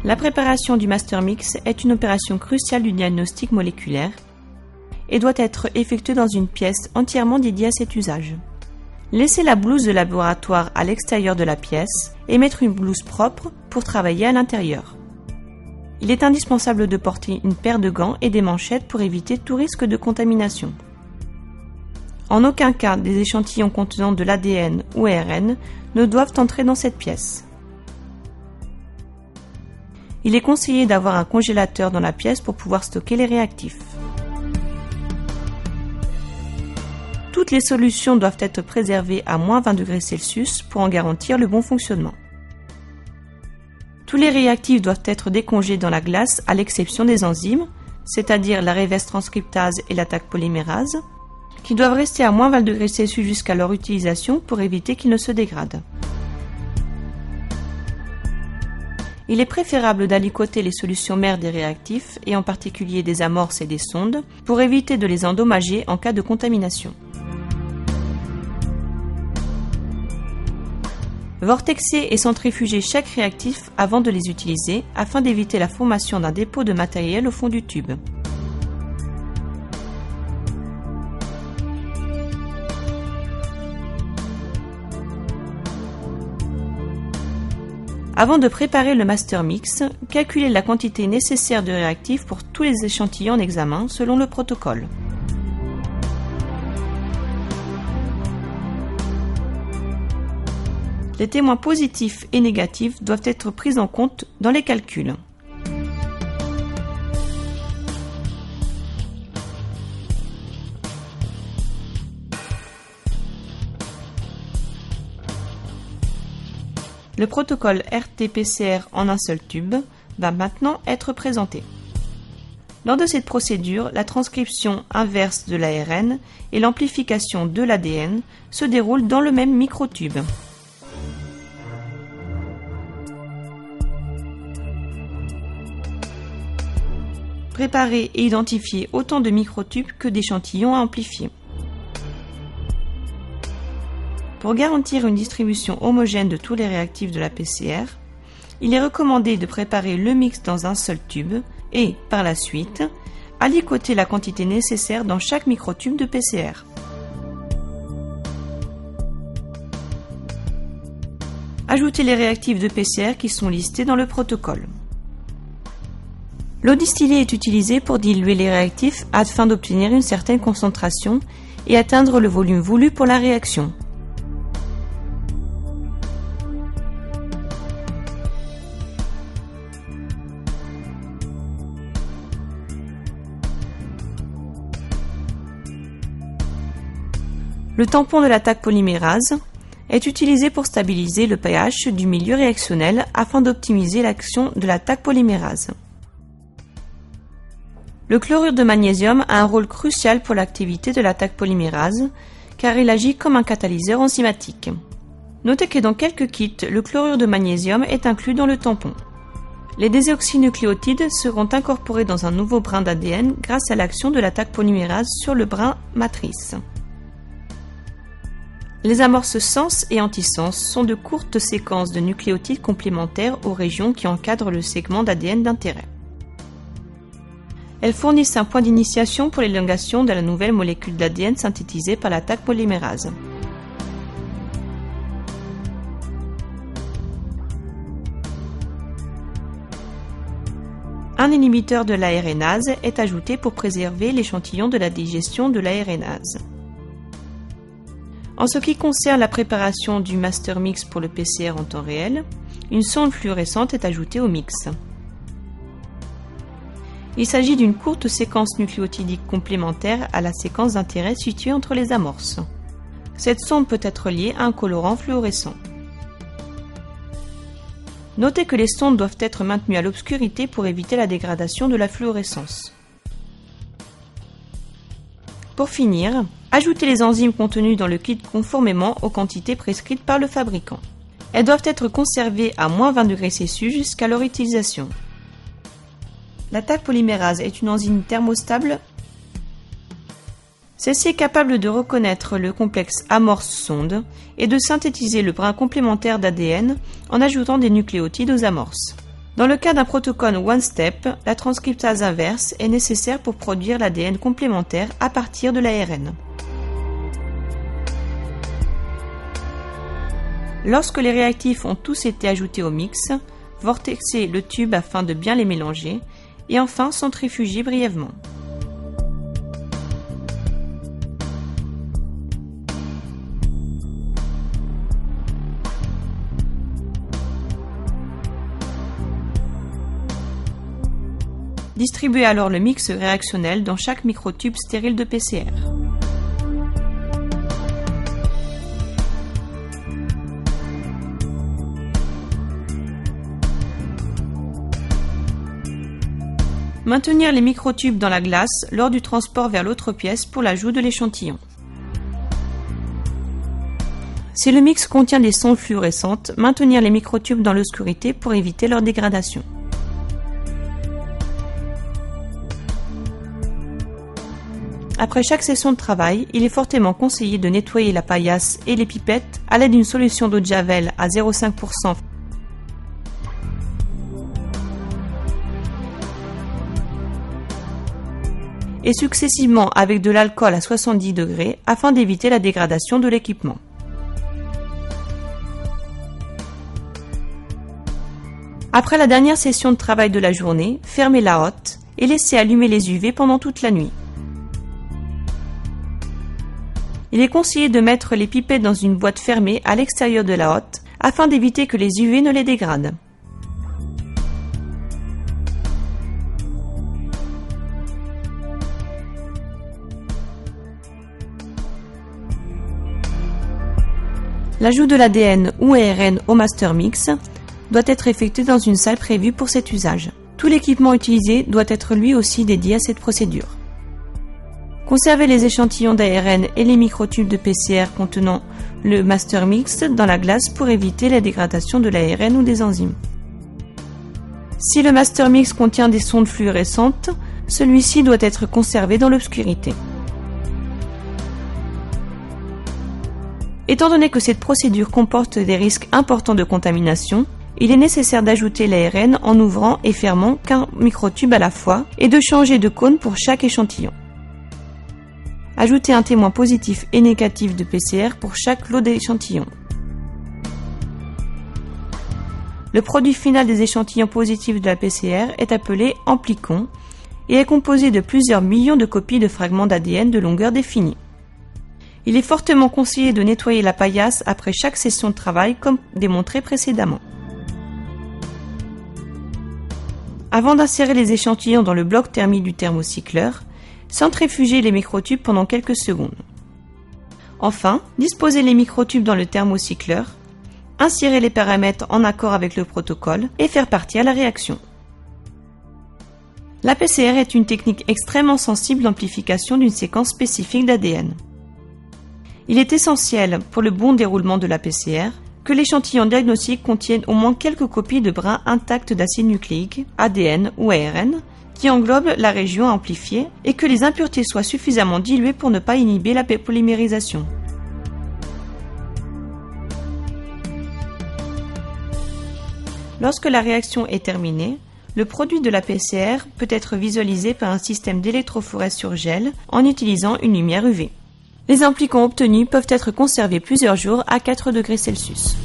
La préparation du master mix est une opération cruciale du diagnostic moléculaire et doit être effectuée dans une pièce entièrement dédiée à cet usage. Laissez la blouse de laboratoire à l'extérieur de la pièce et mettre une blouse propre pour travailler à l'intérieur. Il est indispensable de porter une paire de gants et des manchettes pour éviter tout risque de contamination. En aucun cas, des échantillons contenant de l'ADN ou ARN ne doivent entrer dans cette pièce. Il est conseillé d'avoir un congélateur dans la pièce pour pouvoir stocker les réactifs. Toutes les solutions doivent être préservées à moins 20 degrés Celsius pour en garantir le bon fonctionnement. Tous les réactifs doivent être décongelés dans la glace à l'exception des enzymes, c'est-à-dire la reverse transcriptase et la Taq polymérase, qui doivent rester à moins 20 degrés Celsius jusqu'à leur utilisation pour éviter qu'ils ne se dégradent. Il est préférable d'aliquoter les solutions mères des réactifs, et en particulier des amorces et des sondes, pour éviter de les endommager en cas de contamination. Vortexer et centrifuger chaque réactif avant de les utiliser afin d'éviter la formation d'un dépôt de matériel au fond du tube. Avant de préparer le master mix, calculez la quantité nécessaire de réactifs pour tous les échantillons d'examen selon le protocole. Les témoins positifs et négatifs doivent être pris en compte dans les calculs. Le protocole RT-PCR en un seul tube va maintenant être présenté. Lors de cette procédure, la transcription inverse de l'ARN et l'amplification de l'ADN se déroulent dans le même microtube. Préparer et identifier autant de microtubes que d'échantillons à amplifier. Pour garantir une distribution homogène de tous les réactifs de la PCR, il est recommandé de préparer le mix dans un seul tube et, par la suite, aliquoter la quantité nécessaire dans chaque microtube de PCR. Ajoutez les réactifs de PCR qui sont listés dans le protocole. L'eau distillée est utilisée pour diluer les réactifs afin d'obtenir une certaine concentration et atteindre le volume voulu pour la réaction. Le tampon de la Taq polymérase est utilisé pour stabiliser le pH du milieu réactionnel afin d'optimiser l'action de la Taq polymérase. Le chlorure de magnésium a un rôle crucial pour l'activité de la Taq polymérase car il agit comme un catalyseur enzymatique. Notez que dans quelques kits, le chlorure de magnésium est inclus dans le tampon. Les désoxynucléotides seront incorporés dans un nouveau brin d'ADN grâce à l'action de la Taq polymérase sur le brin matrice. Les amorces sens et antisens sont de courtes séquences de nucléotides complémentaires aux régions qui encadrent le segment d'ADN d'intérêt. Elles fournissent un point d'initiation pour l'élongation de la nouvelle molécule d'ADN synthétisée par la Taq polymérase. Un inhibiteur de l'ARNase est ajouté pour préserver l'échantillon de la digestion de l'ARNase. En ce qui concerne la préparation du master mix pour le PCR en temps réel, une sonde fluorescente est ajoutée au mix. Il s'agit d'une courte séquence nucléotidique complémentaire à la séquence d'intérêt située entre les amorces. Cette sonde peut être liée à un colorant fluorescent. Notez que les sondes doivent être maintenues à l'obscurité pour éviter la dégradation de la fluorescence. Pour finir, ajoutez les enzymes contenues dans le kit conformément aux quantités prescrites par le fabricant. Elles doivent être conservées à moins 20 degrés Celsius jusqu'à leur utilisation. La Taq polymérase est une enzyme thermostable. Celle-ci est capable de reconnaître le complexe amorce-sonde et de synthétiser le brin complémentaire d'ADN en ajoutant des nucléotides aux amorces. Dans le cas d'un protocole one-step, la transcriptase inverse est nécessaire pour produire l'ADN complémentaire à partir de l'ARN. Lorsque les réactifs ont tous été ajoutés au mix, vortexer le tube afin de bien les mélanger et enfin centrifuger brièvement. Distribuez alors le mix réactionnel dans chaque microtube stérile de PCR. Maintenir les microtubes dans la glace lors du transport vers l'autre pièce pour l'ajout de l'échantillon. Si le mix contient des sondes fluorescentes, maintenir les microtubes dans l'obscurité pour éviter leur dégradation. Après chaque session de travail, il est fortement conseillé de nettoyer la paillasse et les pipettes à l'aide d'une solution d'eau de javel à 0,5% et successivement avec de l'alcool à 70 degrés afin d'éviter la dégradation de l'équipement. Après la dernière session de travail de la journée, fermez la hotte et laissez allumer les UV pendant toute la nuit. Il est conseillé de mettre les pipettes dans une boîte fermée à l'extérieur de la hotte afin d'éviter que les UV ne les dégradent. L'ajout de l'ADN ou ARN au master mix doit être effectué dans une salle prévue pour cet usage. Tout l'équipement utilisé doit être lui aussi dédié à cette procédure. Conservez les échantillons d'ARN et les microtubes de PCR contenant le master mix dans la glace pour éviter la dégradation de l'ARN ou des enzymes. Si le master mix contient des sondes fluorescentes, celui-ci doit être conservé dans l'obscurité. Étant donné que cette procédure comporte des risques importants de contamination, il est nécessaire d'ajouter l'ARN en ouvrant et fermant qu'un microtube à la fois et de changer de cône pour chaque échantillon. Ajoutez un témoin positif et négatif de PCR pour chaque lot d'échantillons. Le produit final des échantillons positifs de la PCR est appelé amplicon et est composé de plusieurs millions de copies de fragments d'ADN de longueur définie. Il est fortement conseillé de nettoyer la paillasse après chaque session de travail comme démontré précédemment. Avant d'insérer les échantillons dans le bloc thermique du thermocycleur, centrifugez les microtubes pendant quelques secondes. Enfin, disposez les microtubes dans le thermocycleur, insérez les paramètres en accord avec le protocole et faire partir la réaction. La PCR est une technique extrêmement sensible d'amplification d'une séquence spécifique d'ADN. Il est essentiel pour le bon déroulement de la PCR que l'échantillon diagnostique contienne au moins quelques copies de brins intacts d'acide nucléique, ADN ou ARN, qui englobe la région à amplifier et que les impuretés soient suffisamment diluées pour ne pas inhiber la polymérisation. Lorsque la réaction est terminée, le produit de la PCR peut être visualisé par un système d'électrophorèse sur gel en utilisant une lumière UV. Les amplicons obtenus peuvent être conservés plusieurs jours à 4 degrés Celsius.